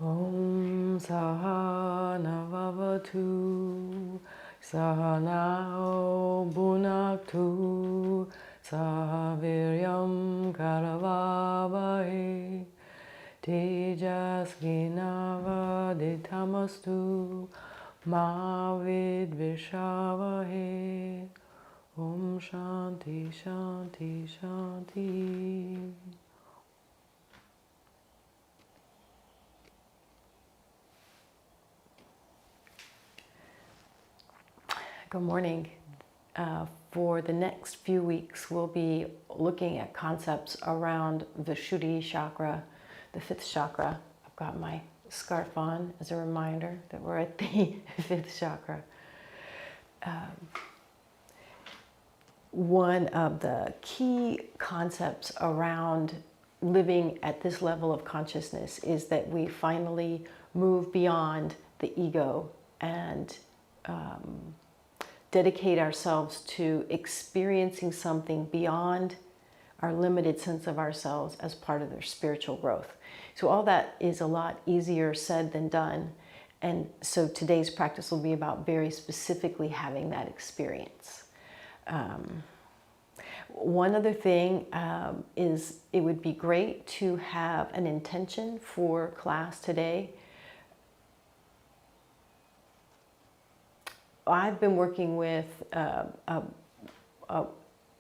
Om Sahana Vavatu Sahanao Bhunaktu Saviryam Karavavahe Tejasvinavaditamastu Ma Vidvishavahe. Om Shanti Shanti Shanti. Good morning. For the next few weeks, we'll be looking at concepts around Vishuddhi Chakra, the fifth chakra. I've got my scarf on as a reminder that we're at the fifth chakra. One of the key concepts around living at this level of consciousness is that we finally move beyond the ego and dedicate ourselves to experiencing something beyond our limited sense of ourselves as part of their spiritual growth. So all that is a lot easier said than done. And so today's practice will be about very specifically having that experience. One other thing is it would be great to have an intention for class today. I've been working with I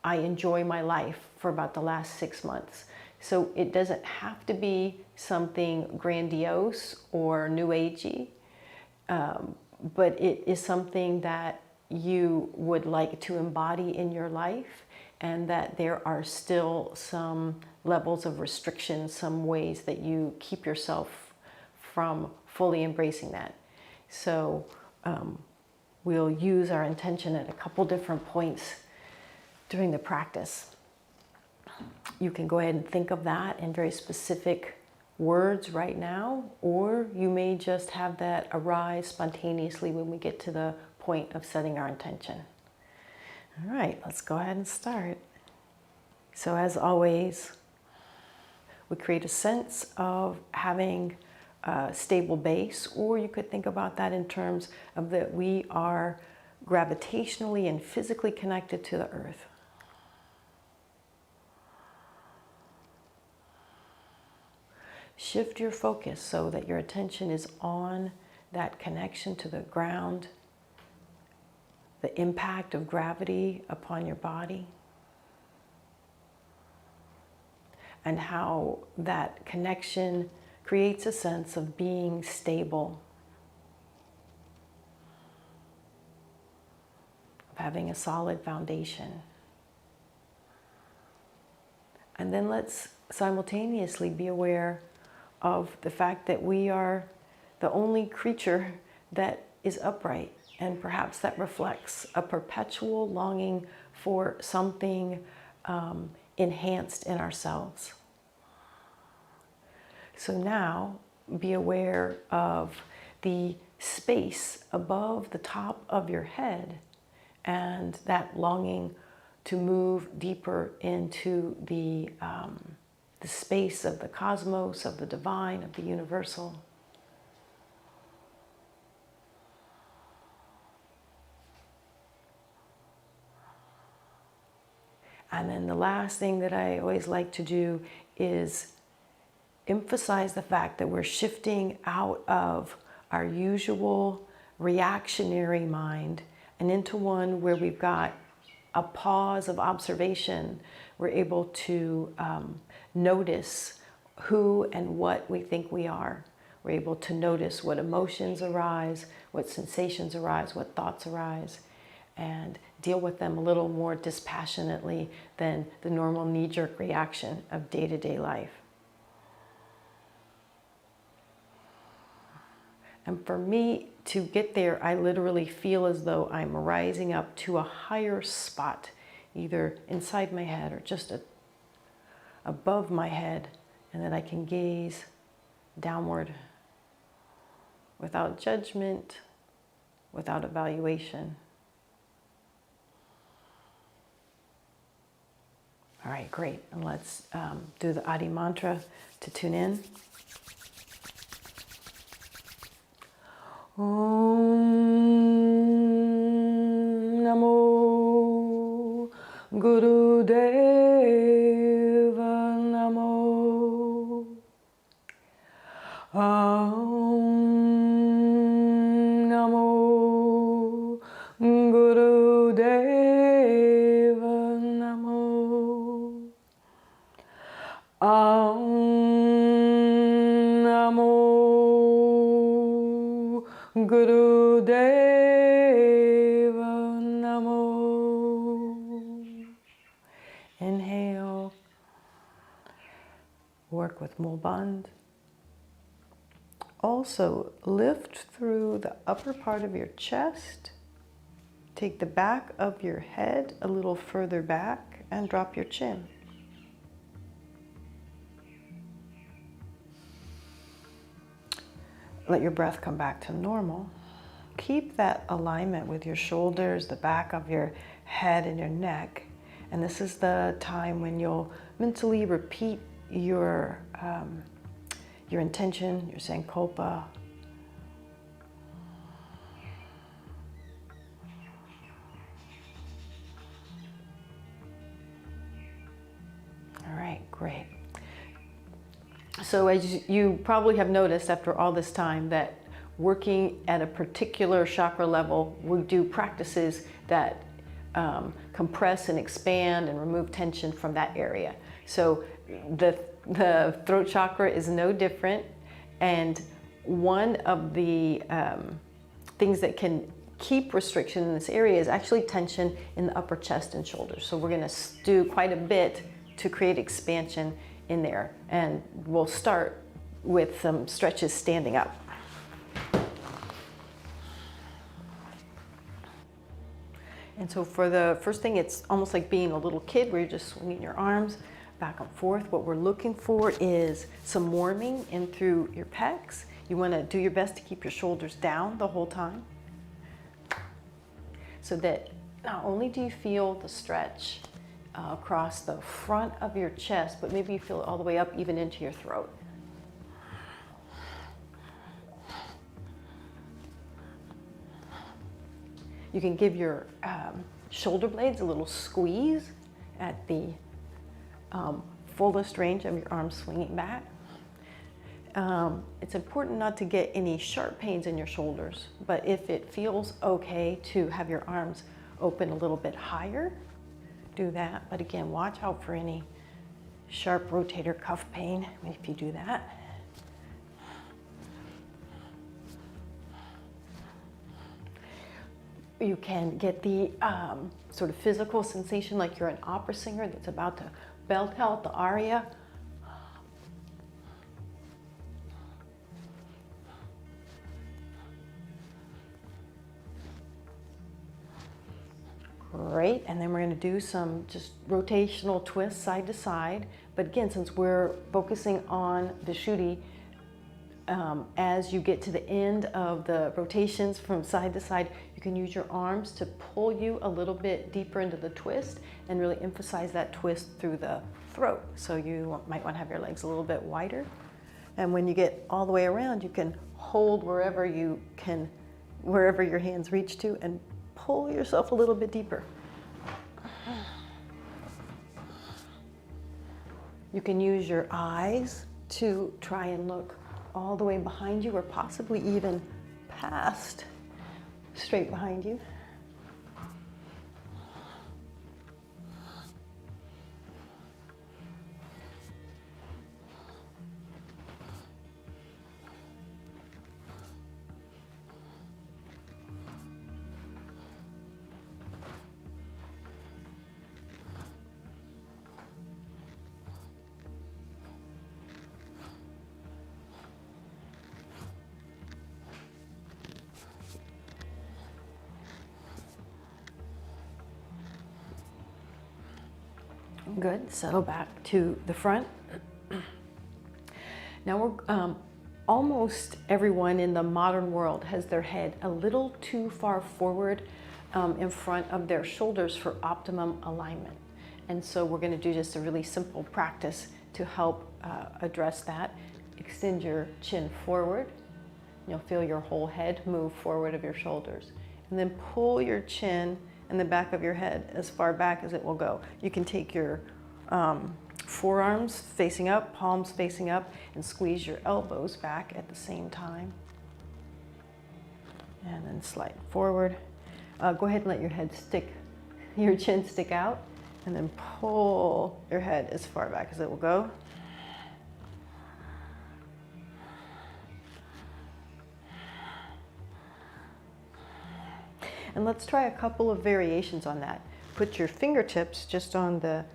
enjoy my life for about the last 6 months. So it doesn't have to be something grandiose or new agey, but it is something that you would like to embody in your life, and that there are still some levels of restriction, some ways that you keep yourself from fully embracing that. So we'll use our intention at a couple different points during the practice. You can go ahead and think of that in very specific words right now, or you may just have that arise spontaneously when we get to the point of setting our intention. All right, let's go ahead and start. So as always, we create a sense of having a stable base, or you could think about that in terms of that we are gravitationally and physically connected to the earth. Shift your focus so that your attention is on that connection to the ground, the impact of gravity upon your body, and how that connection creates a sense of being stable, of having a solid foundation. And then let's simultaneously be aware of the fact that we are the only creature that is upright, and perhaps that reflects a perpetual longing for something enhanced in ourselves. So now be aware of the space above the top of your head and that longing to move deeper into the space of the cosmos, of the divine, of the universal. And then the last thing that I always like to do is emphasize the fact that we're shifting out of our usual reactionary mind and into one where we've got a pause of observation. We're able to notice who and what we think we are. We're able to notice what emotions arise, what sensations arise, what thoughts arise, and deal with them a little more dispassionately than the normal knee-jerk reaction of day-to-day life. And for me to get there, I literally feel as though I'm rising up to a higher spot, either inside my head or just above my head, and that I can gaze downward without judgment, without evaluation. All right, great. And let's do the Adi mantra to tune in. Om Namo Guru Deva Namo. Om Namo Guru Deva Namo. Om Namo Guru Deva Namo. Inhale. Work with Mulband. Also, lift through the upper part of your chest. Take the back of your head a little further back and drop your chin. Let your breath come back to normal. Keep that alignment with your shoulders, the back of your head and your neck. And this is the time when you'll mentally repeat your intention, your sankalpa. All right, great. So as you probably have noticed after all this time that working at a particular chakra level, we do practices that compress and expand and remove tension from that area. So the throat chakra is no different. And one of the things that can keep restriction in this area is actually tension in the upper chest and shoulders. So we're going to do quite a bit to create expansion in there, and we'll start with some stretches standing up. And so for the first thing, it's almost like being a little kid where you're just swinging your arms back and forth. What we're looking for is some warming in through your pecs. You want to do your best to keep your shoulders down the whole time, so that not only do you feel the stretch across the front of your chest, but maybe you feel it all the way up even into your throat. You can give your shoulder blades a little squeeze at the fullest range of your arms swinging back. It's important not to get any sharp pains in your shoulders, but if it feels okay to have your arms open a little bit higher, do that. But again, watch out for any sharp rotator cuff pain if you do that. You can get the sort of physical sensation like you're an opera singer that's about to belt out the aria. Great, and then we're going to do some just rotational twists side to side. But again, since we're focusing on Vishuddhi, as you get to the end of the rotations from side to side, you can use your arms to pull you a little bit deeper into the twist and really emphasize that twist through the throat. So you might want to have your legs a little bit wider. And when you get all the way around, you can hold wherever you can, wherever your hands reach to, and pull yourself a little bit deeper. You can use your eyes to try and look all the way behind you, or possibly even past, straight behind you. Good, settle back to the front. Now we're almost everyone in the modern world has their head a little too far forward in front of their shoulders for optimum alignment. And so we're going to do just a really simple practice to help address that. Extend your chin forward You'll feel your whole head move forward of your shoulders. And then pull your chin and the back of your head as far back as it will go. You can take your forearms facing up, palms facing up, and squeeze your elbows back at the same time. And then slide forward. Go ahead and let your chin stick out, and then pull your head as far back as it will go. And let's try a couple of variations on that. Put your fingertips just on the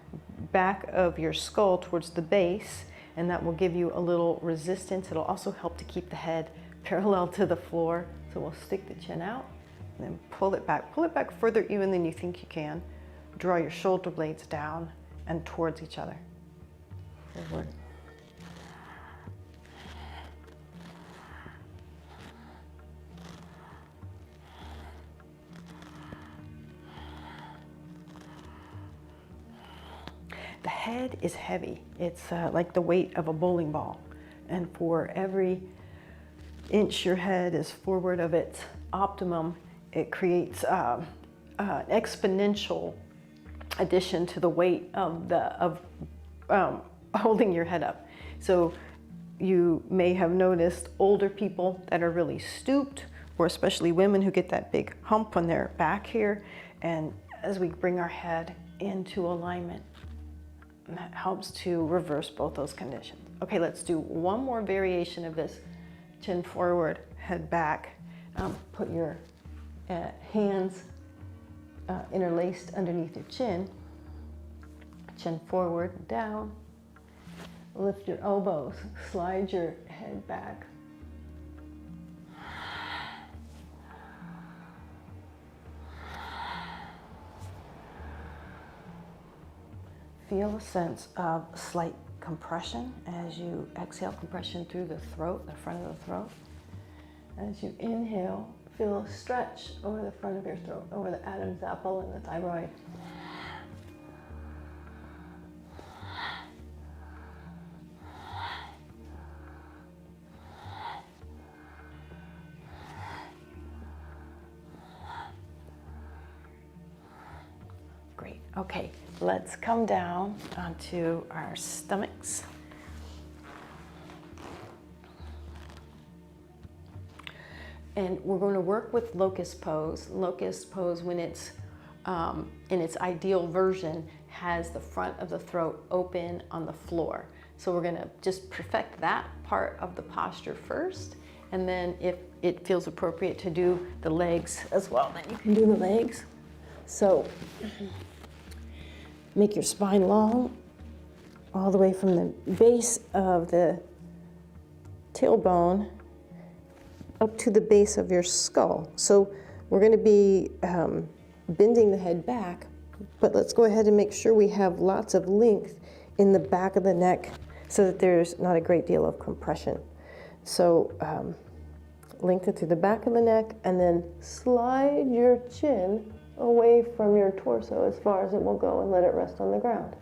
back of your skull towards the base, and that will give you a little resistance. It'll also help to keep the head parallel to the floor. So we'll stick the chin out and then pull it back. Pull it back further even than you think you can. Draw your shoulder blades down and towards each other. Forward. The head is heavy. It's like the weight of a bowling ball. And for every inch your head is forward of its optimum, it creates an exponential addition to the weight of holding your head up. So you may have noticed older people that are really stooped, or especially women who get that big hump on their back here. And as we bring our head into alignment, that helps to reverse both those conditions. Okay, let's do one more variation of this. Chin forward, head back. Put your hands interlaced underneath your chin. Chin forward, down. Lift your elbows, slide your head back. Feel a sense of slight compression as you exhale, compression through the throat, the front of the throat. As you inhale, feel a stretch over the front of your throat, over the Adam's apple and the thyroid. Great. Okay, let's come down onto our stomachs. And we're going to work with locust pose. Locust pose, when it's in its ideal version, has the front of the throat open on the floor. So we're going to just perfect that part of the posture first. And then if it feels appropriate to do the legs as well, then you can do the legs. So make your spine long, all the way from the base of the tailbone up to the base of your skull. So we're going to be bending the head back, but let's go ahead and make sure we have lots of length in the back of the neck so that there's not a great deal of compression. So lengthen through the back of the neck, and then slide your chin away from your torso as far as it will go and let it rest on the ground.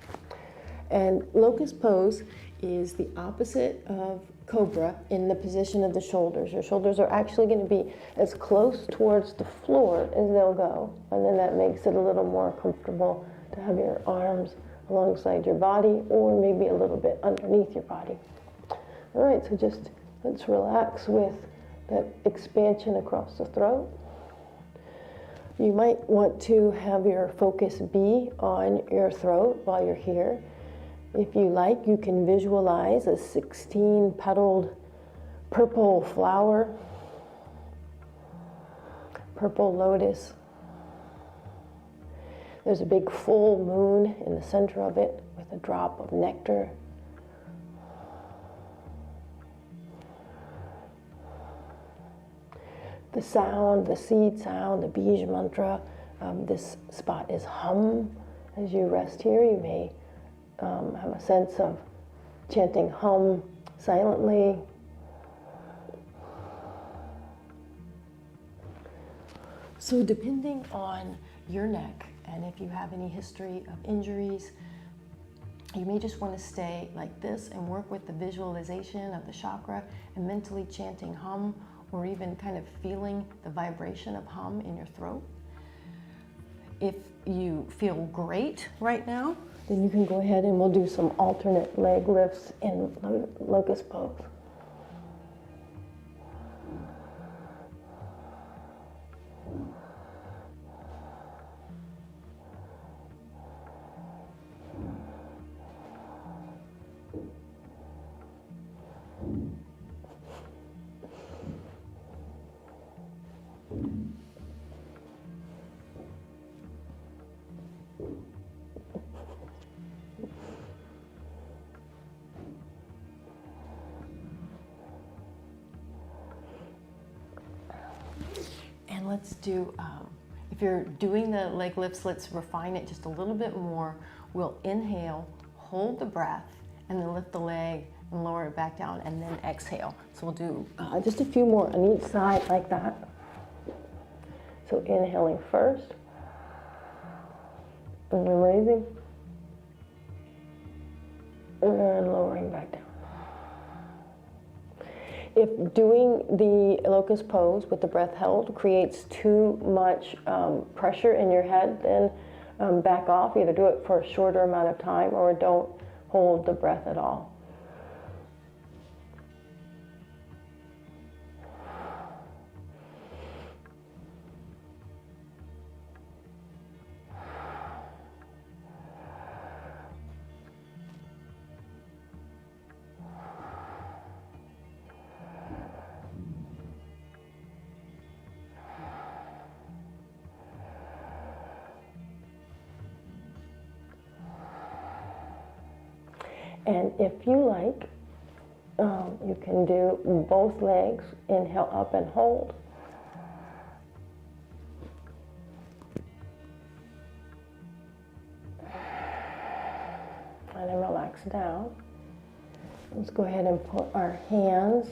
And locust pose is the opposite of cobra in the position of the shoulders. Your shoulders are actually going to be as close towards the floor as they'll go, and then that makes it a little more comfortable to have your arms alongside your body or maybe a little bit underneath your body. All right, so just let's relax with that expansion across the throat. You might want to have your focus be on your throat while you're here. If you like, you can visualize a 16-petaled purple flower, purple lotus. There's a big full moon in the center of it with a drop of nectar. The sound, the seed sound, the Bij mantra, this spot is hum. As you rest here, you may have a sense of chanting hum silently. So depending on your neck, and if you have any history of injuries, you may just want to stay like this and work with the visualization of the chakra and mentally chanting hum, or even kind of feeling the vibration of hum in your throat. If you feel great right now, then you can go ahead and we'll do some alternate leg lifts in locust pose. And let's do, if you're doing the leg lifts, let's refine it just a little bit more. We'll inhale, hold the breath, and then lift the leg and lower it back down, and then exhale. So we'll do just a few more on each side like that. So inhaling first, and then raising, and lowering back down. If doing the locust pose with the breath held creates too much pressure in your head, then back off. Either do it for a shorter amount of time or don't hold the breath at all. And if you like, you can do both legs, inhale up and hold. And then relax down. Let's go ahead and put our hands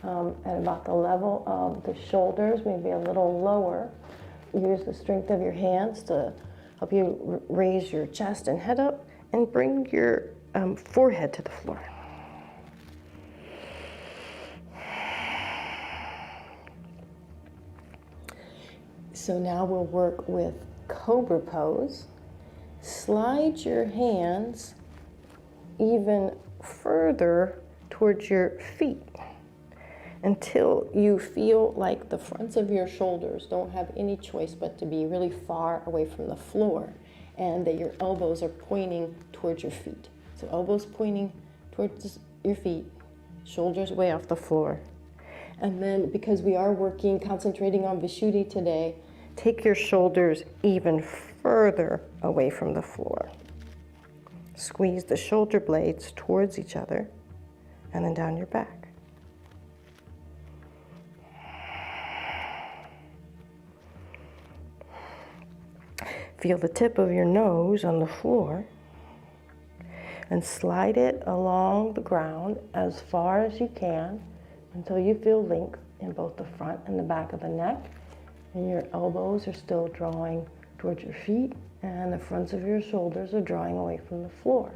at about the level of the shoulders, maybe a little lower. Use the strength of your hands to help you raise your chest and head up, and bring your forehead to the floor. So now we'll work with cobra pose. Slide your hands even further towards your feet until you feel like the fronts of your shoulders don't have any choice but to be really far away from the floor, and that your elbows are pointing towards your feet. So elbows pointing towards your feet, shoulders way off the floor. And then, because we are concentrating on Vishuddhi today, take your shoulders even further away from the floor. Squeeze the shoulder blades towards each other, and then down your back. Feel the tip of your nose on the floor, and slide it along the ground as far as you can until you feel length in both the front and the back of the neck, and your elbows are still drawing towards your feet, and the fronts of your shoulders are drawing away from the floor.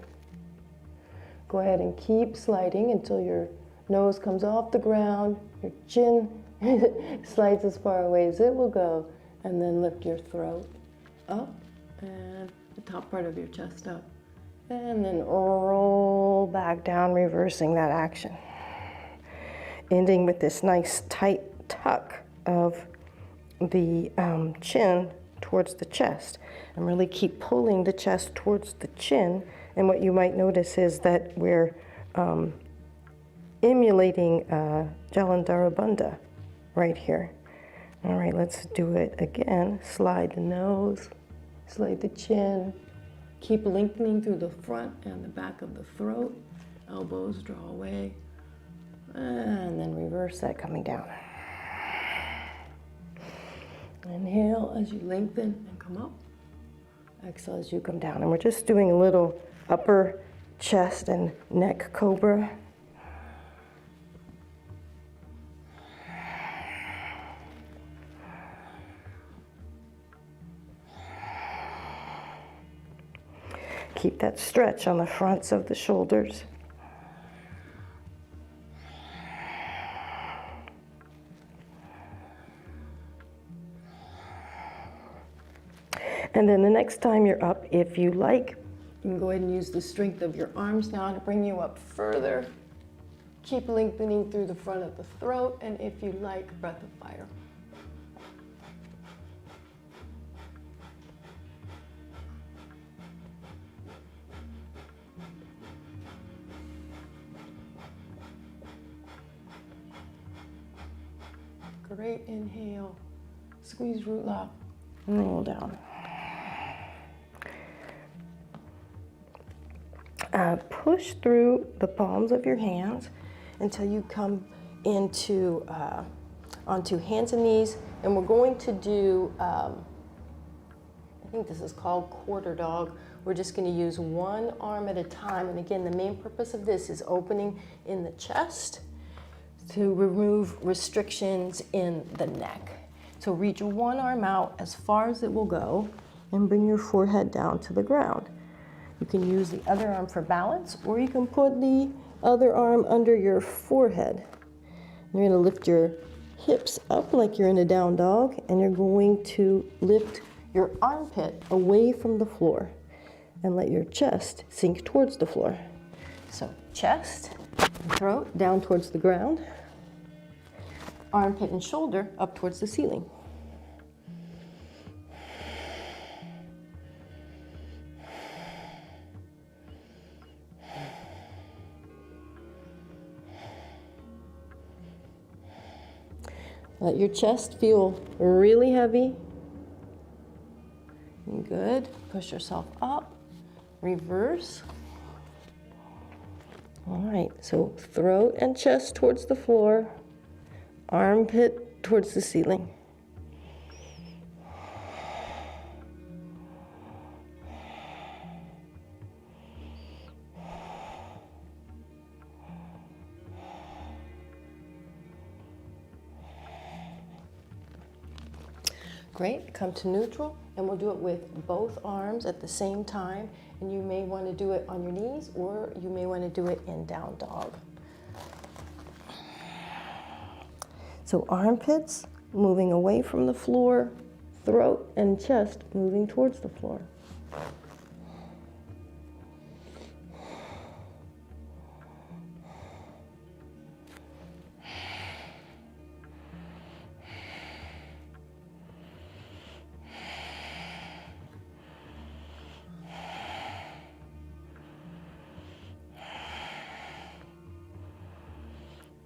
Go ahead and keep sliding until your nose comes off the ground, your chin slides as far away as it will go, and then lift your throat up and the top part of your chest up. And then roll back down, reversing that action. Ending with this nice tight tuck of the chin towards the chest. And really keep pulling the chest towards the chin. And what you might notice is that we're emulating Jalandhara Bandha right here. All right, let's do it again. Slide the nose, slide the chin. Keep lengthening through the front and the back of the throat. Elbows draw away. And then reverse that, coming down. Inhale as you lengthen and come up. Exhale as you come down. And we're just doing a little upper chest and neck cobra. Keep that stretch on the fronts of the shoulders. And then the next time you're up, if you like, you can go ahead and use the strength of your arms now to bring you up further. Keep lengthening through the front of the throat, and if you like, breath of fire. Great inhale, squeeze root lock, and roll down. Push through the palms of your hands until you come into onto hands and knees, and we're going to do, I think this is called quarter dog. We're just going to use one arm at a time, and again, the main purpose of this is opening in the chest to remove restrictions in the neck. So reach one arm out as far as it will go and bring your forehead down to the ground. You can use the other arm for balance, or you can put the other arm under your forehead. You're going to lift your hips up like you're in a down dog, and you're going to lift your armpit away from the floor and let your chest sink towards the floor. So chest, throat down towards the ground, armpit and shoulder up towards the ceiling. Let your chest feel really heavy. Good. Push yourself up. Reverse. All right. So throat and chest towards the floor. Armpit towards the ceiling. Great, come to neutral, and we'll do it with both arms at the same time, and you may want to do it on your knees, or you may want to do it in down dog. So armpits moving away from the floor, throat and chest moving towards the floor.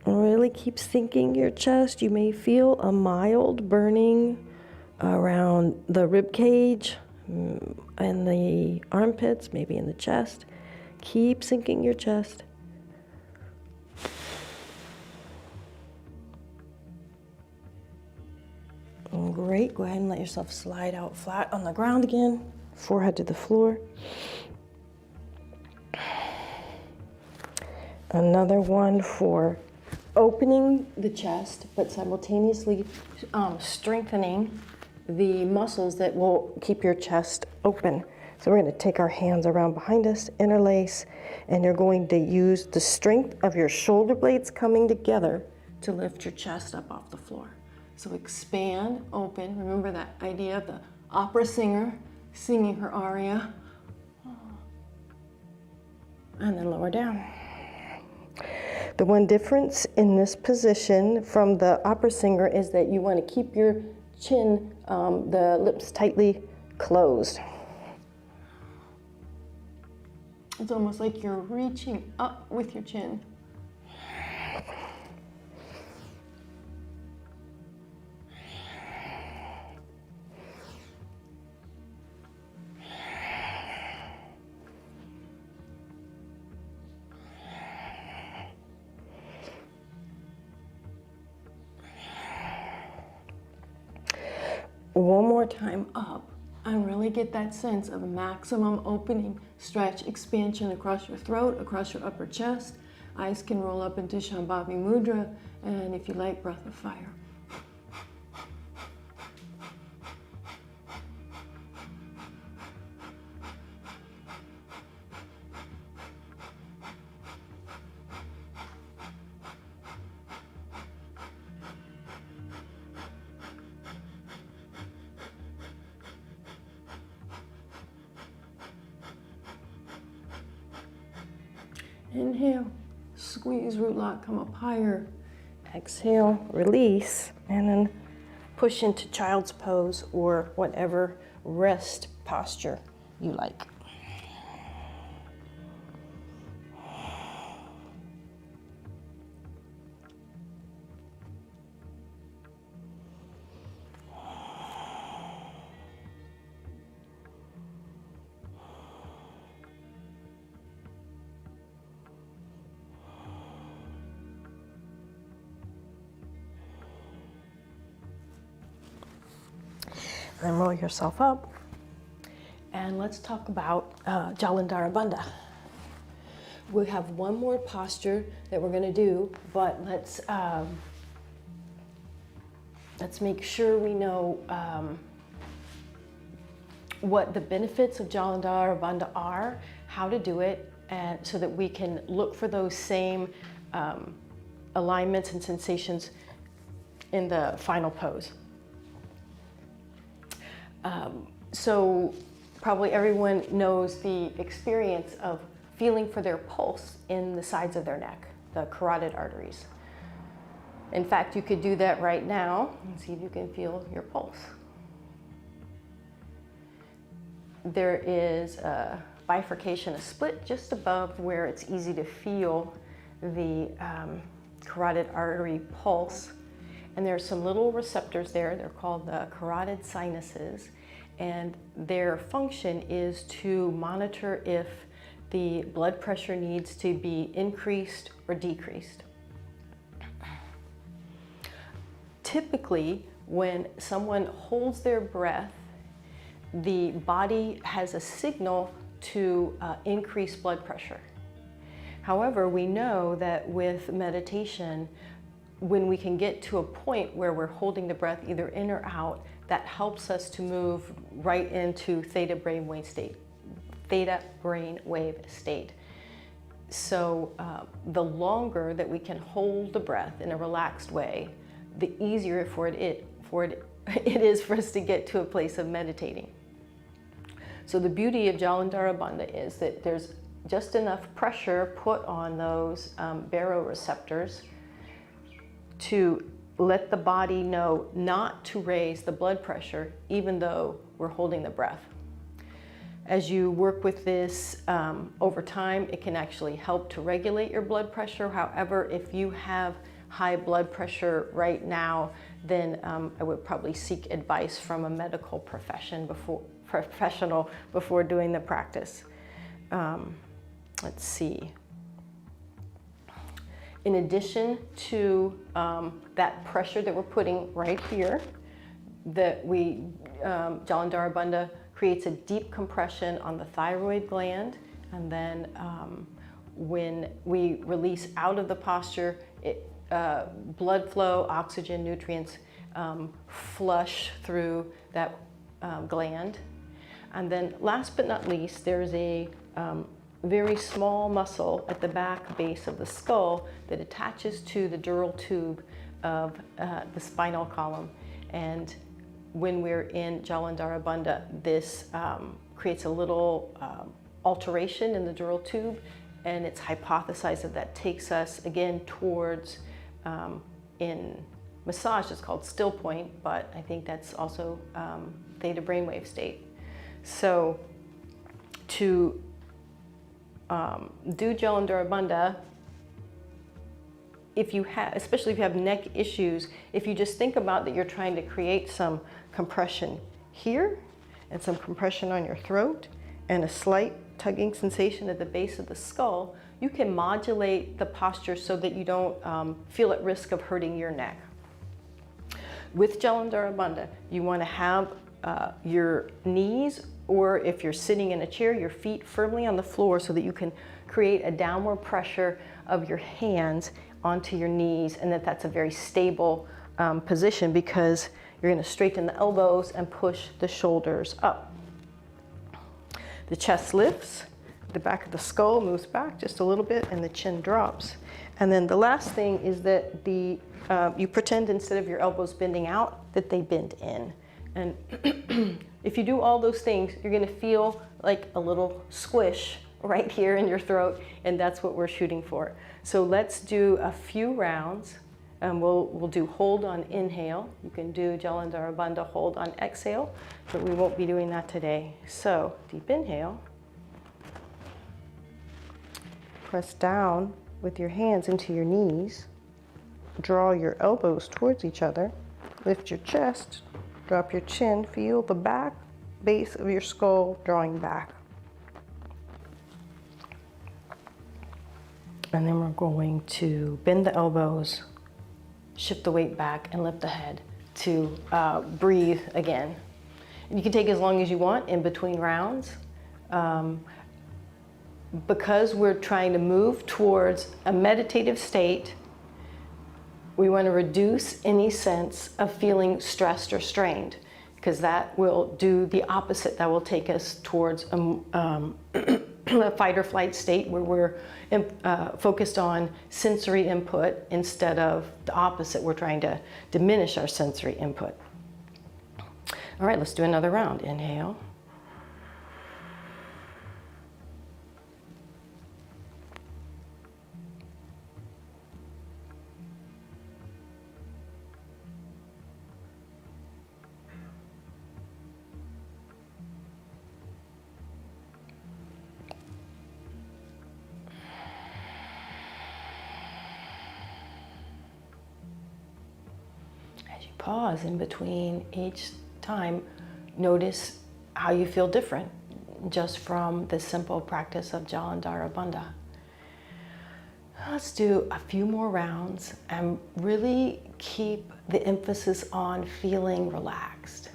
Really keep sinking your chest. You may feel a mild burning around the rib cage and the armpits, maybe in the chest. Keep sinking your chest. Great. Go ahead and let yourself slide out flat on the ground again. Forehead to the floor. Another one for opening the chest, but simultaneously strengthening the muscles that will keep your chest open. So we're going to take our hands around behind us, interlace, and you're going to use the strength of your shoulder blades coming together to lift your chest up off the floor. So expand, open. Remember that idea of the opera singer singing her aria. And then lower down. The one difference in this position from the opera singer is that you want to keep your chin, the lips tightly closed. It's almost like you're reaching up with your chin. One more time up, and really get that sense of maximum opening, stretch, expansion across your throat, across your upper chest. Eyes can roll up into Shambhavi Mudra, and if you like, breath of fire. Inhale, squeeze, root lock, come up higher. Exhale, release, and then push into child's pose or whatever rest posture you like. Then roll yourself up. And let's talk about Jalandhara Bandha. We have one more posture that we're going to do, but let's make sure we know what the benefits of Jalandhara Bandha are, how to do it, and so that we can look for those same alignments and sensations in the final pose. So probably everyone knows the experience of feeling for their pulse in the sides of their neck, the carotid arteries. In fact, you could do that right now and see if you can feel your pulse. There is a bifurcation, a split just above where it's easy to feel the carotid artery pulse. And there are some little receptors there. They're called the carotid sinuses. And their function is to monitor if the blood pressure needs to be increased or decreased. Typically, when someone holds their breath, the body has a signal to increase blood pressure. However, we know that with meditation, when we can get to a point where we're holding the breath either in or out, that helps us to move right into theta brainwave state. So the longer that we can hold the breath in a relaxed way, the easier it is for us to get to a place of meditating. So the beauty of Jalandhara Bandha is that there's just enough pressure put on those baroreceptors to let the body know not to raise the blood pressure, even though we're holding the breath. As you work with this over time, it can actually help to regulate your blood pressure. However, if you have high blood pressure right now, then I would probably seek advice from a medical professional before doing the practice. Let's see. In addition to that pressure that we're putting right here, Jalandhara Bandha creates a deep compression on the thyroid gland, and then when we release out of the posture, blood flow, oxygen, nutrients flush through that gland. And then last but not least, there's a very small muscle at the back base of the skull that attaches to the dural tube of the spinal column. And when we're in Jalandhara Bandha, this creates a little alteration in the dural tube, and it's hypothesized that takes us again towards, in massage it's called still point, but I think that's also theta brainwave state. So to do Jalandhara Bandha, especially if you have neck issues, if you just think about that you're trying to create some compression here and some compression on your throat and a slight tugging sensation at the base of the skull, you can modulate the posture so that you don't feel at risk of hurting your neck. With Jalandhara Bandha, you want to have your knees, or if you're sitting in a chair, your feet firmly on the floor so that you can create a downward pressure of your hands onto your knees, and that's a very stable position because you're going to straighten the elbows and push the shoulders up. The chest lifts, the back of the skull moves back just a little bit, and the chin drops. And then the last thing is that you pretend instead of your elbows bending out, that they bend in. And if you do all those things, you're going to feel like a little squish right here in your throat, and that's what we're shooting for. So let's do a few rounds. We'll do hold on inhale. You can do Jalandhara Bandha hold on exhale, but we won't be doing that today. So deep inhale. Press down with your hands into your knees. Draw your elbows towards each other. Lift your chest. Drop your chin. Feel the back base of your skull drawing back. And then we're going to bend the elbows, shift the weight back, and lift the head to breathe again. And you can take as long as you want in between rounds. Because we're trying to move towards a meditative state, we want to reduce any sense of feeling stressed or strained, because that will do the opposite. That will take us towards a fight or flight state where we're focused on sensory input instead of the opposite. We're trying to diminish our sensory input. All right, let's do another round. Inhale. Pause in between each time. Notice how you feel different just from the simple practice of Jalandhara Bandha. Let's do a few more rounds and really keep the emphasis on feeling relaxed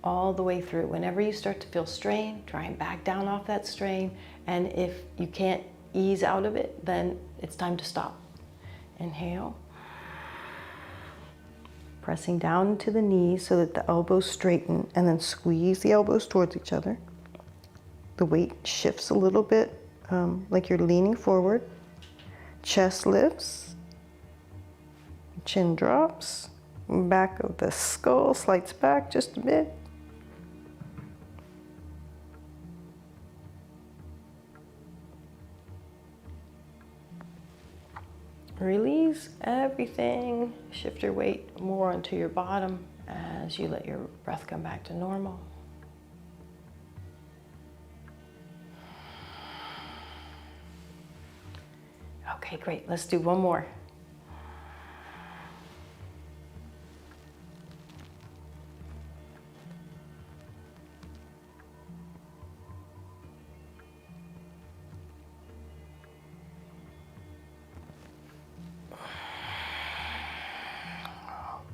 all the way through. Whenever you start to feel strain, try and back down off that strain. And if you can't ease out of it, then it's time to stop. Inhale. Pressing down into the knees so that the elbows straighten, and then squeeze the elbows towards each other. The weight shifts a little bit, like you're leaning forward. Chest lifts, chin drops, back of the skull slides back just a bit. Release everything. Shift your weight more onto your bottom as you let your breath come back to normal. Okay, great. Let's do one more.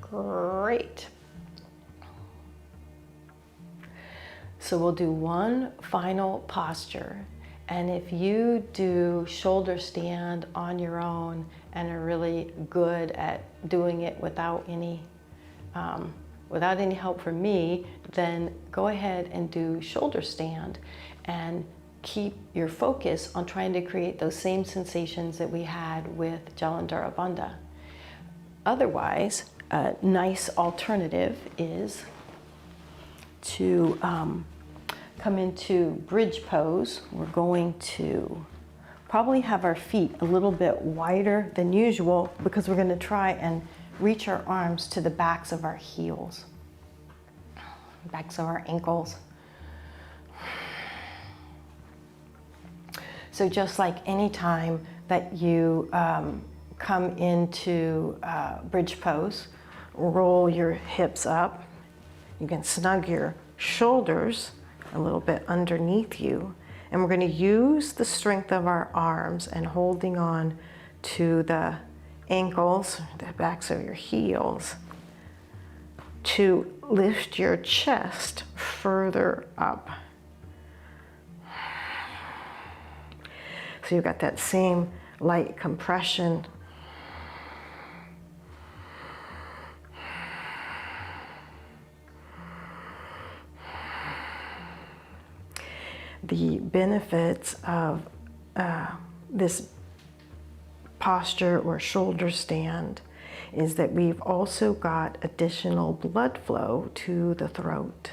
Great. So we'll do one final posture. And if you do shoulder stand on your own and are really good at doing it without any help from me, then go ahead and do shoulder stand and keep your focus on trying to create those same sensations that we had with Jalandhara Bandha. Otherwise, a nice alternative is to come into bridge pose. We're going to probably have our feet a little bit wider than usual because we're going to try and reach our arms to the backs of our heels, backs of our ankles. So just like any time that you come into bridge pose, roll your hips up. You can snug your shoulders a little bit underneath you. And we're going to use the strength of our arms and holding on to the ankles, the backs of your heels, to lift your chest further up. So you've got that same light compression. The benefits of this posture or shoulder stand is that we've also got additional blood flow to the throat.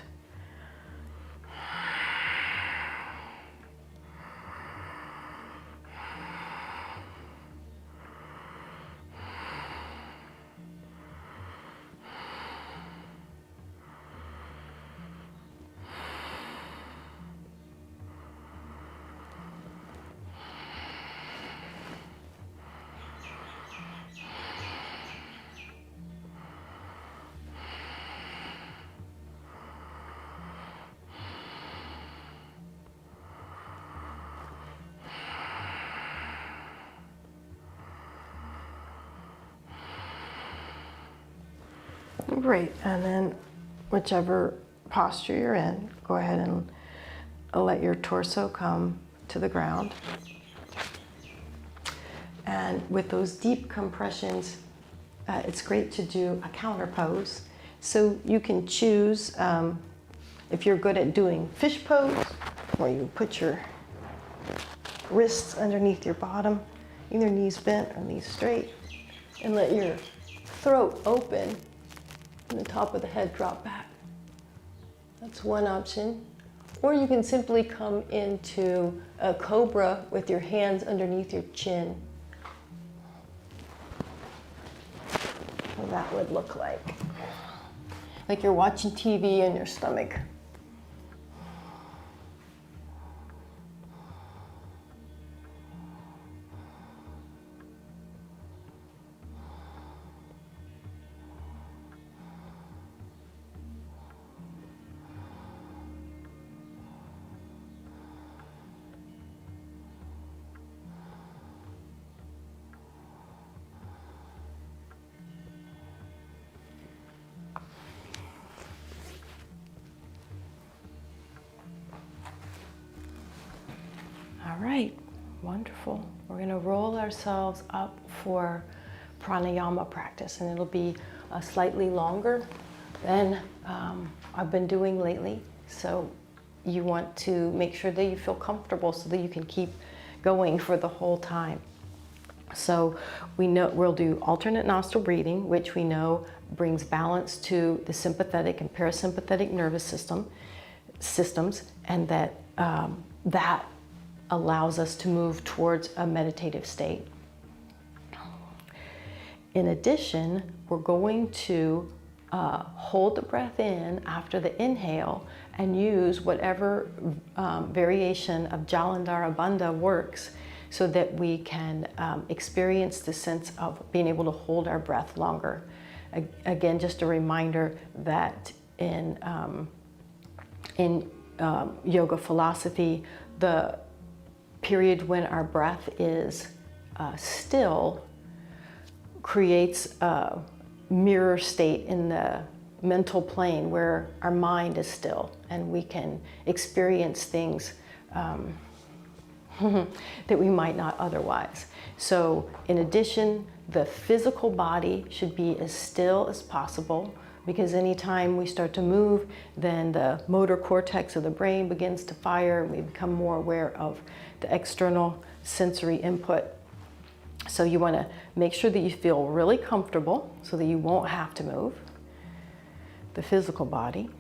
Great, and then whichever posture you're in, go ahead and let your torso come to the ground. And with those deep compressions, it's great to do a counter pose. So you can choose, if you're good at doing fish pose, where you put your wrists underneath your bottom, either knees bent or knees straight, and let your throat open and the top of the head drop back. That's one option. Or you can simply come into a cobra with your hands underneath your chin. What that would look like you're watching TV in your stomach. All right, wonderful. We're going to roll ourselves up for pranayama practice, and it'll be slightly longer than I've been doing lately. So you want to make sure that you feel comfortable so that you can keep going for the whole time. So we know we'll do alternate nostril breathing, which we know brings balance to the sympathetic and parasympathetic nervous systems, and that that allows us to move towards a meditative state. In addition, we're going to hold the breath in after the inhale and use whatever variation of Jalandhara Bandha works so that we can experience the sense of being able to hold our breath longer. Again, just a reminder that in yoga philosophy, the period when our breath is still creates a mirror state in the mental plane where our mind is still and we can experience things that we might not otherwise. So in addition, the physical body should be as still as possible, because anytime we start to move, then the motor cortex of the brain begins to fire and we become more aware of the external sensory input. So you want to make sure that you feel really comfortable so that you won't have to move the physical body.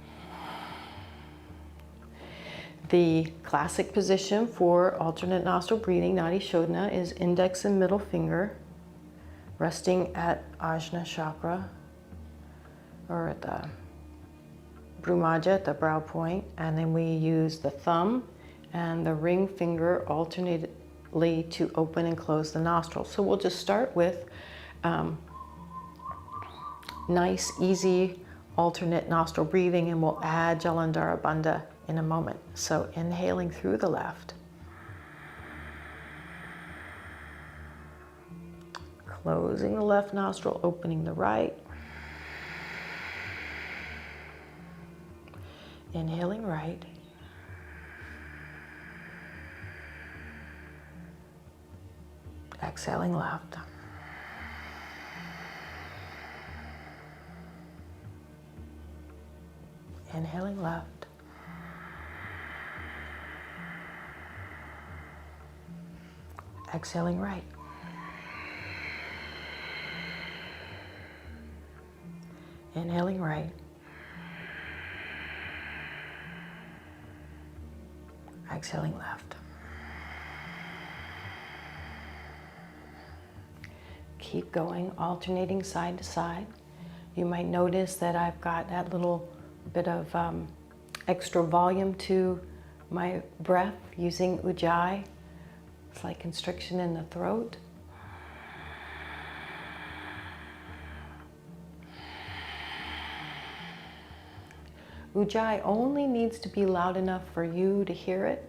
The classic position for alternate nostril breathing, Nadi Shodhana, is index and middle finger resting at Ajna chakra, or at the Bhumaja, at the brow point, and then we use the thumb and the ring finger alternately to open and close the nostrils. So we'll just start with nice, easy alternate nostril breathing, and we'll add Jalandhara Bandha in a moment. So inhaling through the left, closing the left nostril, opening the right, inhaling right, exhaling left, inhaling left, exhaling right, inhaling right, exhaling left. Keep going, alternating side to side. You might notice that I've got that little bit of extra volume to my breath using Ujjayi. It's like constriction in the throat. Ujjayi only needs to be loud enough for you to hear it,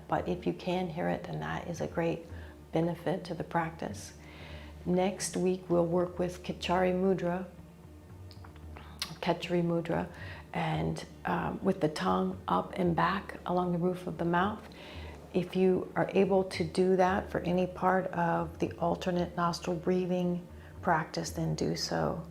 but if you can hear it, then that is a great benefit to the practice. Next week, we'll work with Kichari Mudra, Khechari mudra, and with the tongue up and back along the roof of the mouth. If you are able to do that for any part of the alternate nostril breathing practice, then do so.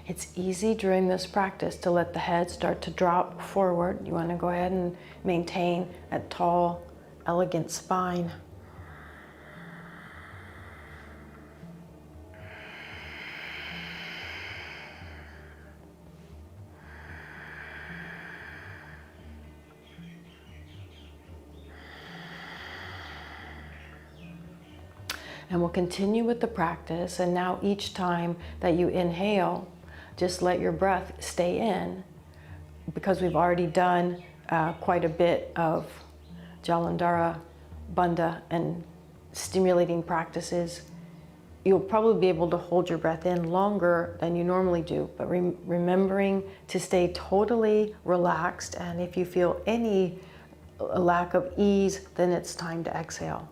It's easy during this practice to let the head start to drop forward. You want to go ahead and maintain a tall, elegant spine. And we'll continue with the practice. And now each time that you inhale, just let your breath stay in, because we've already done quite a bit of Jalandhara, Bandha, and stimulating practices. You'll probably be able to hold your breath in longer than you normally do, but remembering to stay totally relaxed. And if you feel any lack of ease, then it's time to exhale.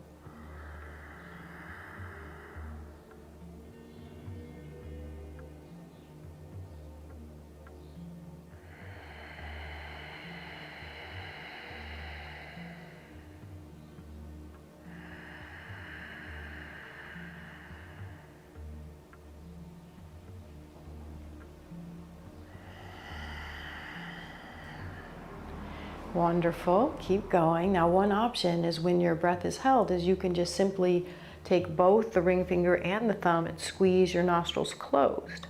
Wonderful, keep going. Now one option is when your breath is held is you can just simply take both the ring finger and the thumb and squeeze your nostrils closed.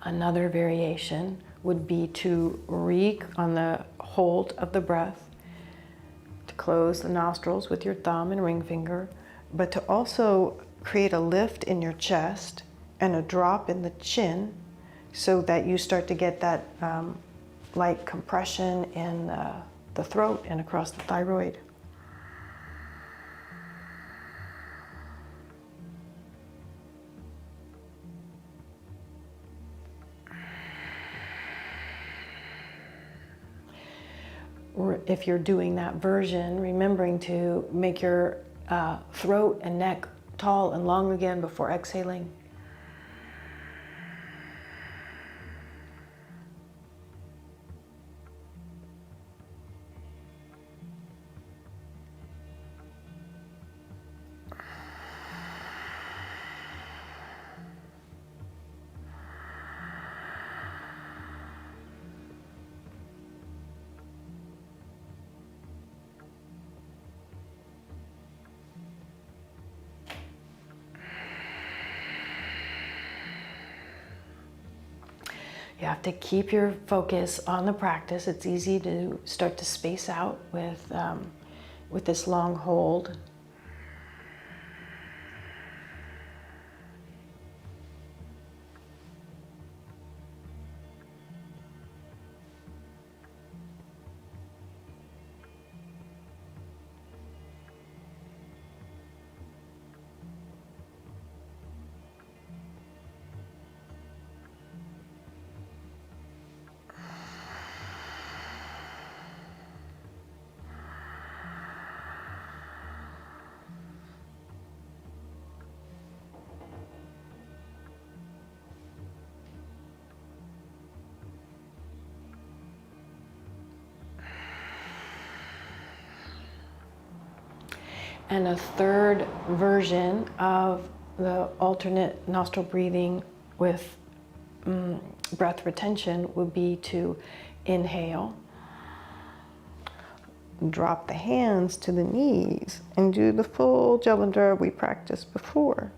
Another variation would be to reek on the hold of the breath, to close the nostrils with your thumb and ring finger, but to also create a lift in your chest and a drop in the chin so that you start to get that light compression in the throat and across the thyroid. If you're doing that version, remembering to make your throat and neck tall and long again before exhaling. You have to keep your focus on the practice. It's easy to start to space out with this long hold. And a third version of the alternate nostril breathing with breath retention would be to inhale, drop the hands to the knees, and do the full Jalandhara we practiced before.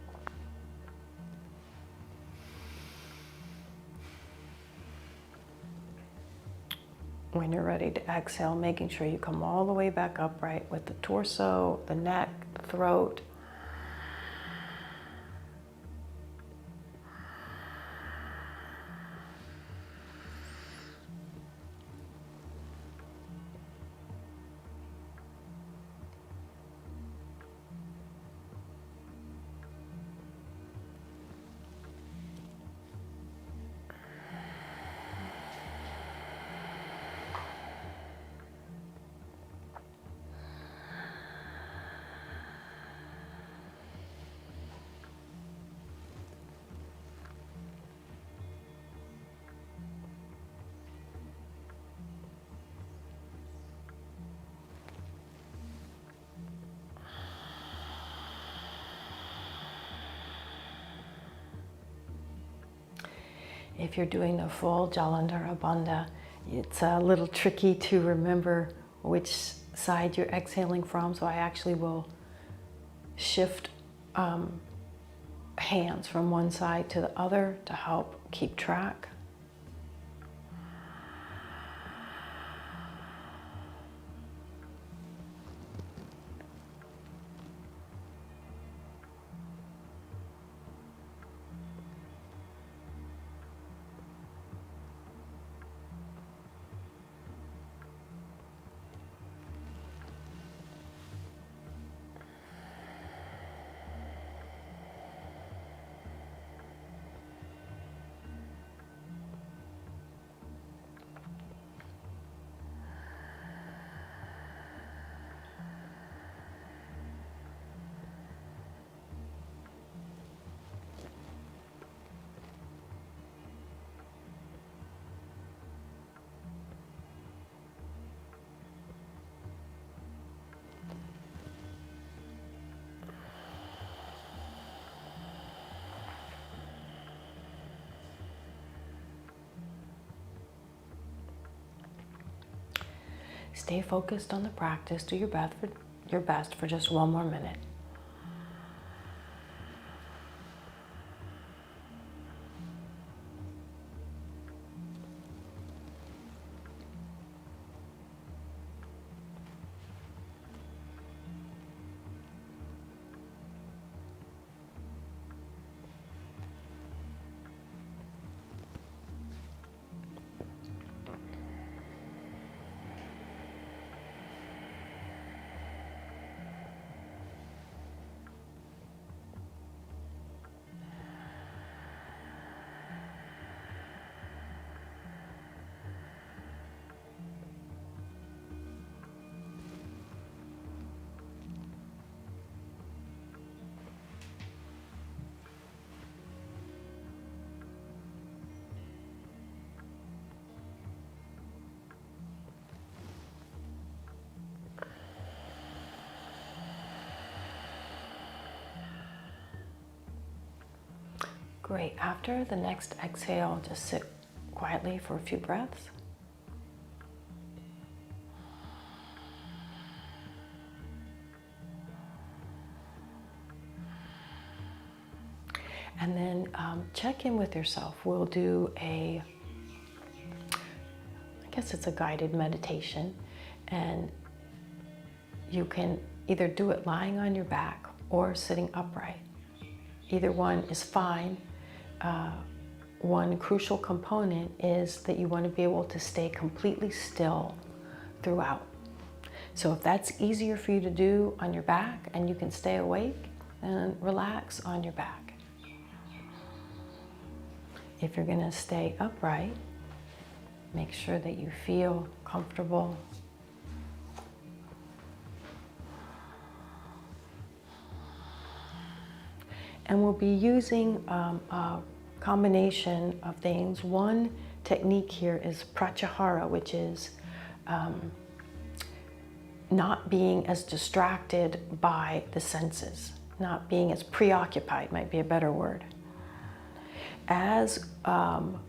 When you're ready to exhale, making sure you come all the way back upright with the torso, the neck, the throat. If you're doing the full Jalandhara Bandha, it's a little tricky to remember which side you're exhaling from, so I actually will shift hands from one side to the other to help keep track. Stay focused on the practice. Do your best for just one more minute. Great. After the next exhale, just sit quietly for a few breaths. And then check in with yourself. We'll do I guess it's a guided meditation. And you can either do it lying on your back or sitting upright. Either one is fine. One crucial component is that you want to be able to stay completely still throughout. So if that's easier for you to do on your back and you can stay awake, then relax on your back. If you're going to stay upright, make sure that you feel comfortable. And we'll be using a combination of things. One technique here is pratyahara, which is not being as distracted by the senses, not being as preoccupied might be a better word. As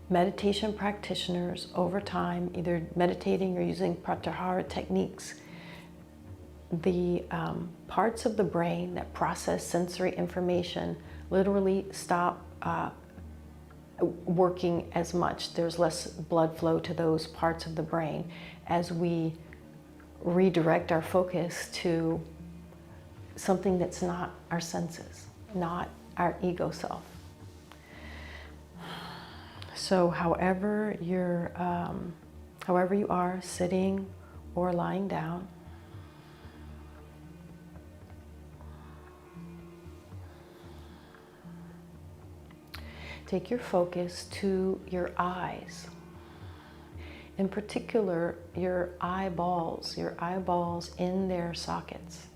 meditation practitioners over time, either meditating or using pratyahara techniques, the parts of the brain that process sensory information literally stop working as much. There's less blood flow to those parts of the brain as we redirect our focus to something that's not our senses, not our ego self. So however you are, sitting or lying down, take your focus to your eyes. In particular, your eyeballs in their sockets.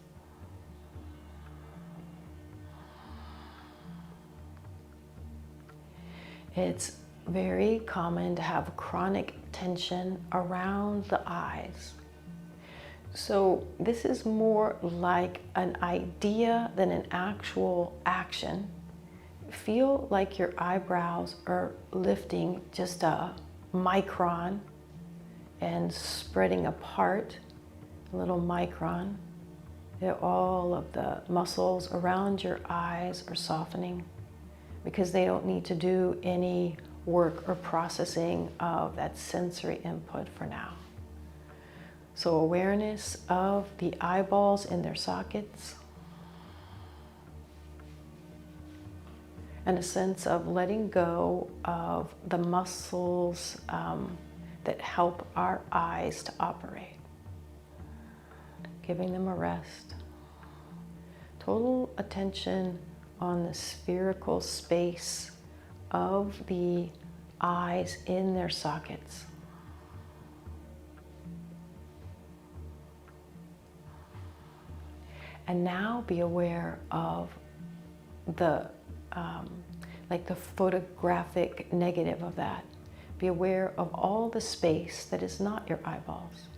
It's very common to have chronic tension around the eyes. So this is more like an idea than an actual action. Feel like your eyebrows are lifting just a micron and spreading apart a little micron. All of the muscles around your eyes are softening because they don't need to do any work or processing of that sensory input for now. So awareness of the eyeballs in their sockets, and a sense of letting go of the muscles that help our eyes to operate. Giving them a rest. Total attention on the spherical space of the eyes in their sockets. And now be aware of the like the photographic negative of that. Be aware of all the space that is not your eyeballs.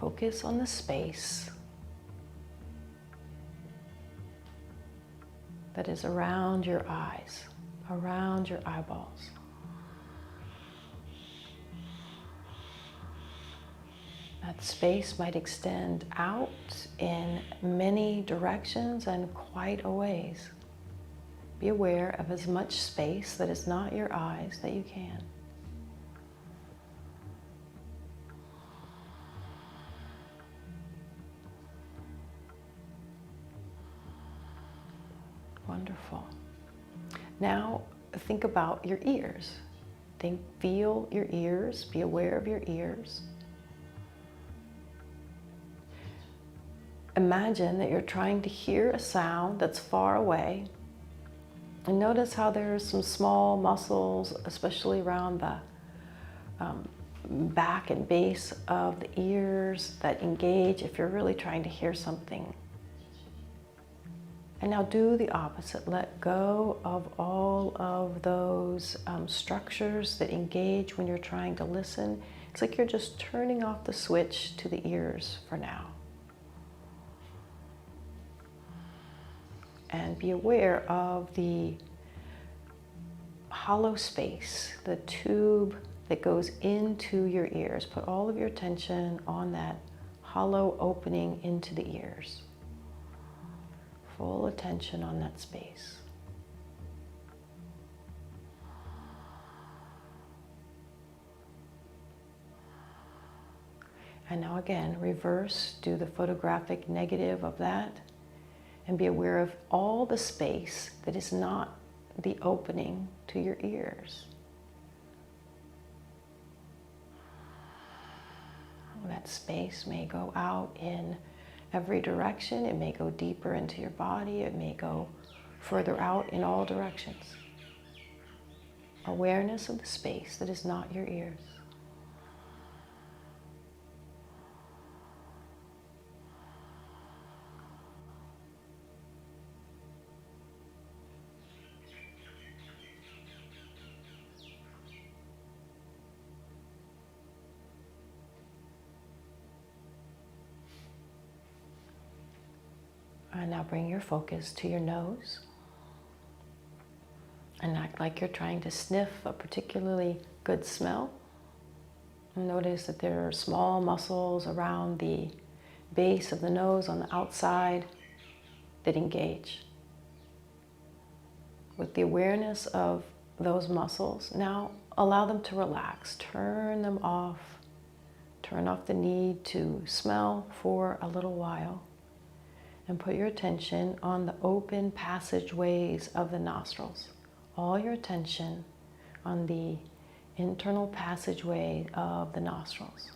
Focus on the space that is around your eyes, around your eyeballs. That space might extend out in many directions and quite a ways. Be aware of as much space that is not your eyes that you can. Wonderful. Now think about your ears. Feel your ears, be aware of your ears. Imagine that you're trying to hear a sound that's far away. And notice how there's some small muscles, especially around the back and base of the ears, that engage if you're really trying to hear something. And now do the opposite. Let go of all of those structures that engage when you're trying to listen. It's like you're just turning off the switch to the ears for now. And be aware of the hollow space, the tube that goes into your ears. Put all of your attention on that hollow opening into the ears. Full attention on that space. And now again, reverse, do the photographic negative of that. And be aware of all the space that is not the opening to your ears. That space may go out in every direction. It may go deeper into your body. It may go further out in all directions. Awareness of the space that is not your ears. And now bring your focus to your nose and act like you're trying to sniff a particularly good smell. Notice that there are small muscles around the base of the nose on the outside that engage. With the awareness of those muscles, now allow them to relax. Turn them off. Turn off the need to smell for a little while. And put your attention on the open passageways of the nostrils. All your attention on the internal passageway of the nostrils.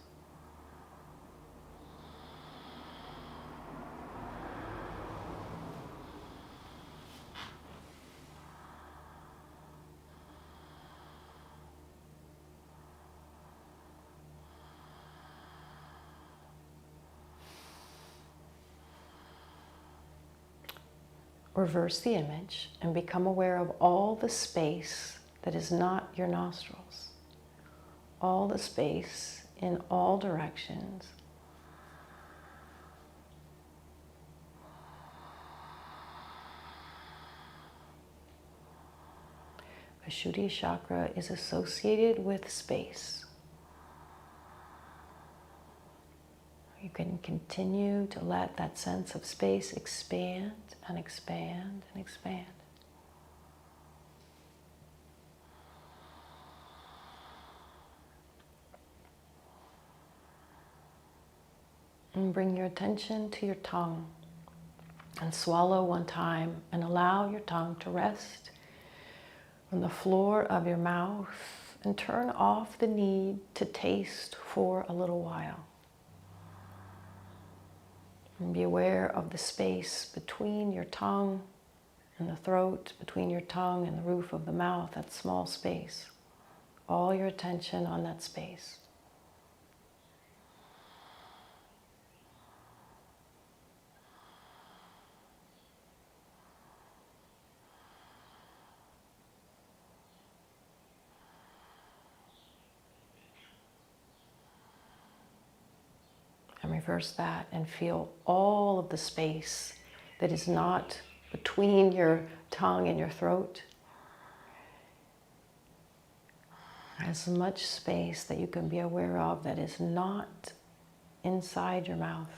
Reverse the image and become aware of all the space that is not your nostrils. All the space in all directions. Vishuddhi Chakra is associated with space. You can continue to let that sense of space expand and expand and expand. And bring your attention to your tongue and swallow one time and allow your tongue to rest on the floor of your mouth and turn off the need to taste for a little while. And be aware of the space between your tongue and the throat, between your tongue and the roof of the mouth, that small space. All your attention on that space. And reverse that and feel all of the space that is not between your tongue and your throat. As much space that you can be aware of that is not inside your mouth.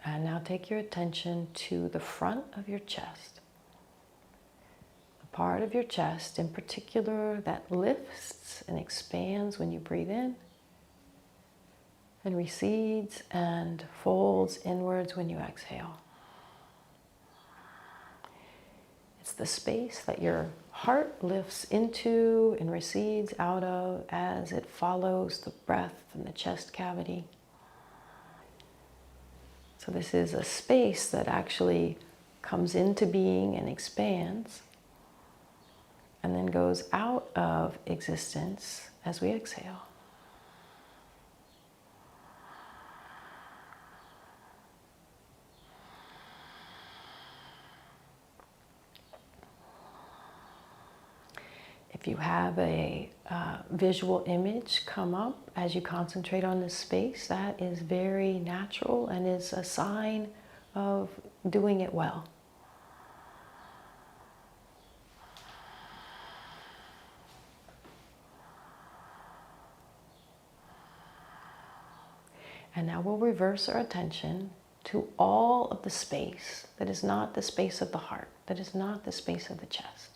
And now take your attention to the front of your chest. The part of your chest in particular that lifts and expands when you breathe in and recedes and folds inwards when you exhale. It's the space that your heart lifts into and recedes out of as it follows the breath in the chest cavity. So this is a space that actually comes into being and expands and then goes out of existence as we exhale. If you have a visual image come up as you concentrate on this space, that is very natural and is a sign of doing it well. And now we'll reverse our attention to all of the space that is not the space of the heart, that is not the space of the chest.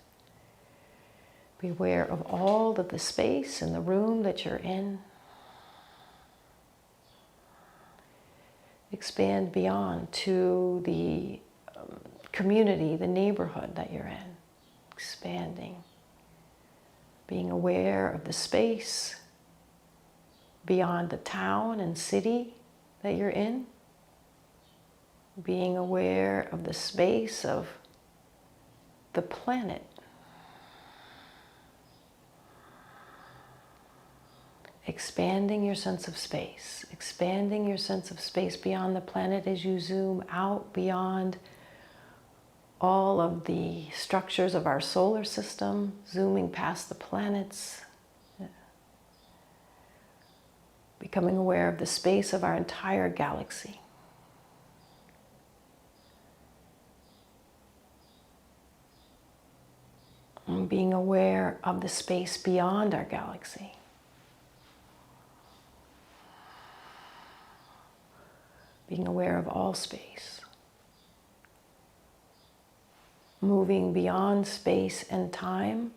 Be aware of all of the space in the room that you're in. Expand beyond to the community, the neighborhood that you're in. Expanding. Being aware of the space beyond the town and city that you're in. Being aware of the space of the planet. Expanding your sense of space. Expanding your sense of space beyond the planet as you zoom out beyond all of the structures of our solar system, zooming past the planets, becoming aware of the space of our entire galaxy. And being aware of the space beyond our galaxy. Being aware of all space. Moving beyond space and time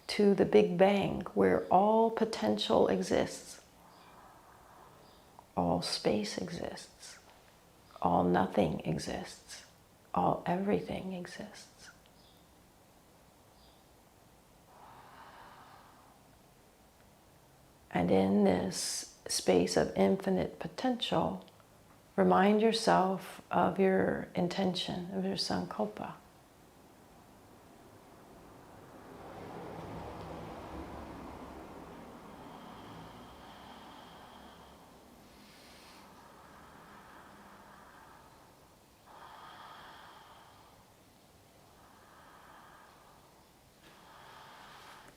to the Big Bang, where all potential exists. All space exists. All nothing exists. All everything exists. And in this space of infinite potential, remind yourself of your intention, of your sankalpa.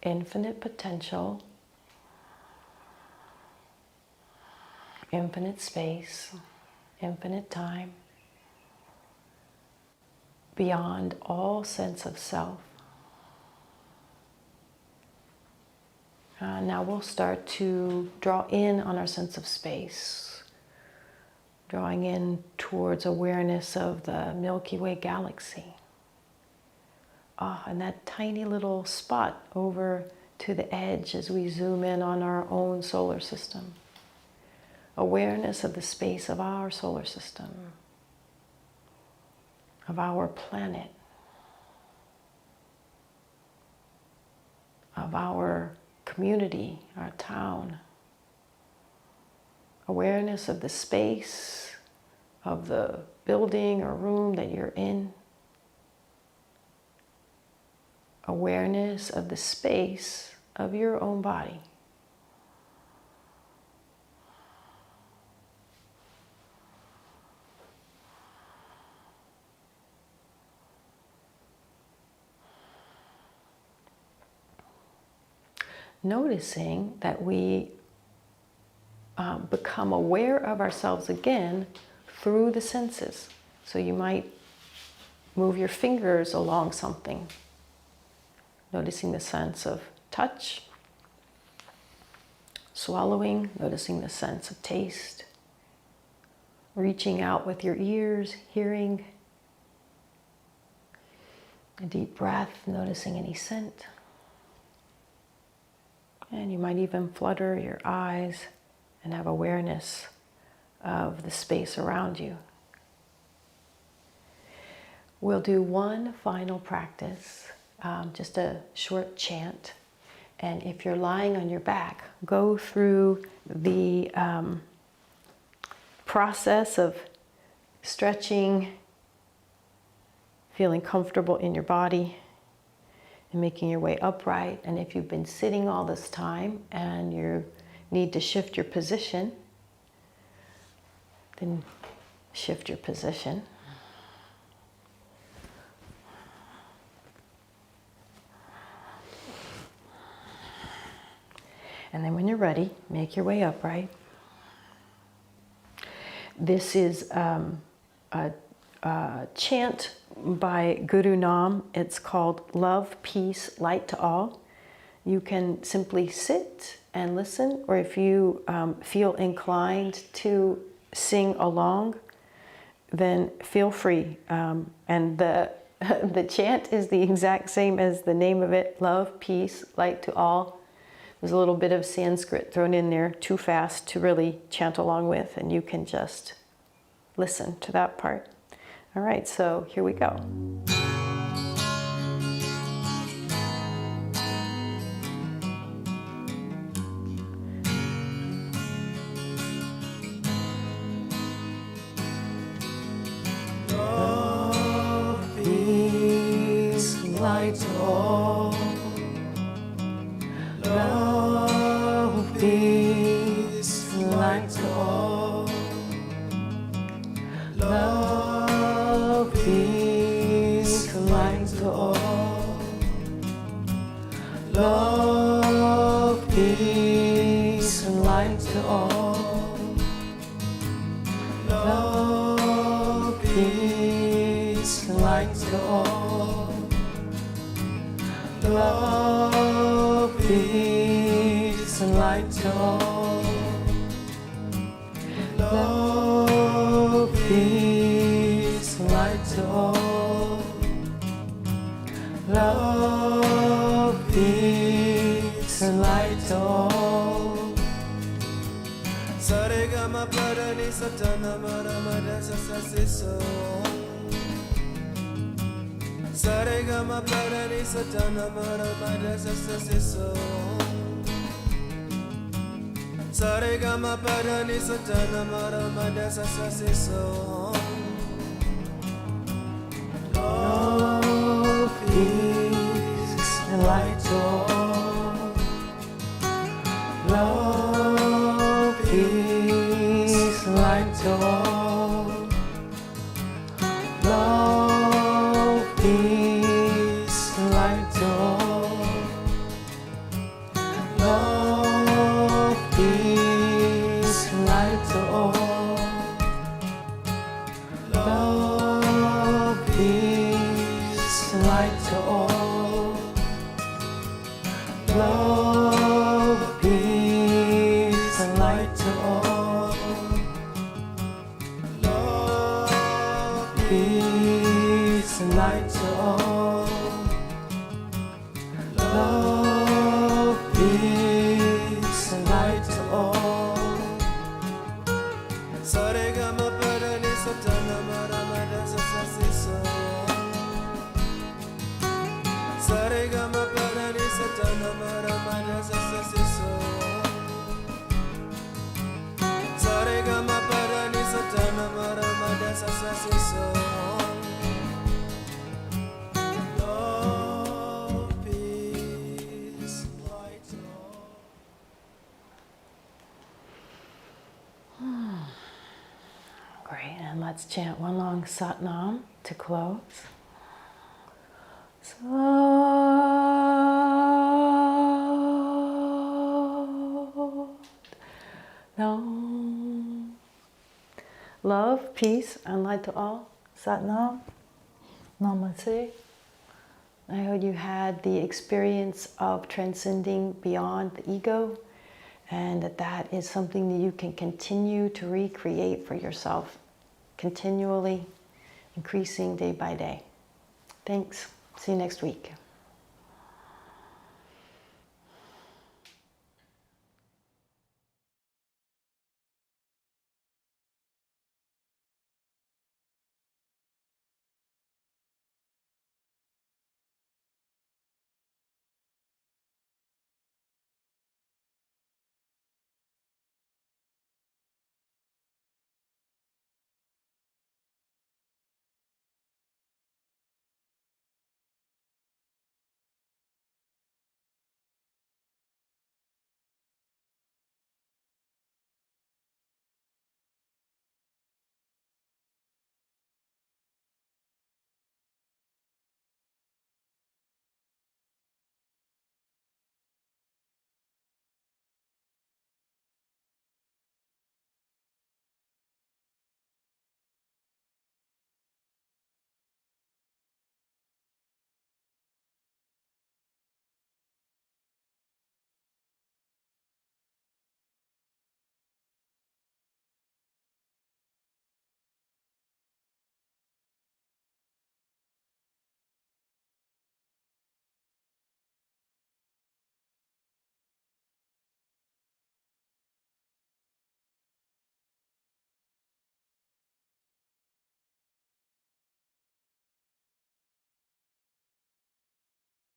Infinite potential, infinite space, infinite time, beyond all sense of self. Now we'll start to draw in on our sense of space, drawing in towards awareness of the Milky Way galaxy. And that tiny little spot over to the edge as we zoom in on our own solar system. Awareness of the space of our solar system, of our planet, of our community, our town. Awareness of the space of the building or room that you're in. Awareness of the space of your own body. Noticing that we become aware of ourselves again through the senses. So you might move your fingers along something, noticing the sense of touch, swallowing, noticing the sense of taste, reaching out with your ears, hearing, a deep breath, noticing any scent. And you might even flutter your eyes and have awareness of the space around you. We'll do one final practice, just a short chant. And if you're lying on your back, go through the process of stretching, feeling comfortable in your body, and making your way upright. And if you've been sitting all this time and you need to shift your position, then shift your position. And then when you're ready, make your way upright. This is a chant by Guru Nam. It's called Love, Peace, Light to All. You can simply sit and listen, or if you feel inclined to sing along, then feel free. And the chant is the exact same as the name of it, Love, Peace, Light to All. There's a little bit of Sanskrit thrown in there too fast to really chant along with, and you can just listen to that part. All right, so here we go. Love, peace, light to all. Love, peace, light to all. Love, peace, light to all. Love, peace, light to all. Love, peace, and light to all. Love, peace, and light to all. Love, peace, and light to all. Saregama padani satana maramada sasasiso. Saregama padani satana maramada sasasiso. Saregama padani satana maramada sasasiso. Love, peace, and light to all. Love, peace, and light to all. Love, peace, and light to all. Love, peace, and light to all. Love, peace, and light to all. Love, peace, and light to all. Love, Peace and light to all. Love, peace, and light to all. Saregama padani satana maramada sasasiso. Saregama padani satana maramada sasasiso. Saregama padani satana maramada sasasiso. Love, peace, light to all. Great, and let's chant one long Satnam to close. Satnam. Love, peace, and light to all. Satnam. Namaste. I hope you had the experience of transcending beyond the ego, and that is something that you can continue to recreate for yourself, continually increasing day by day. Thanks. See you next week.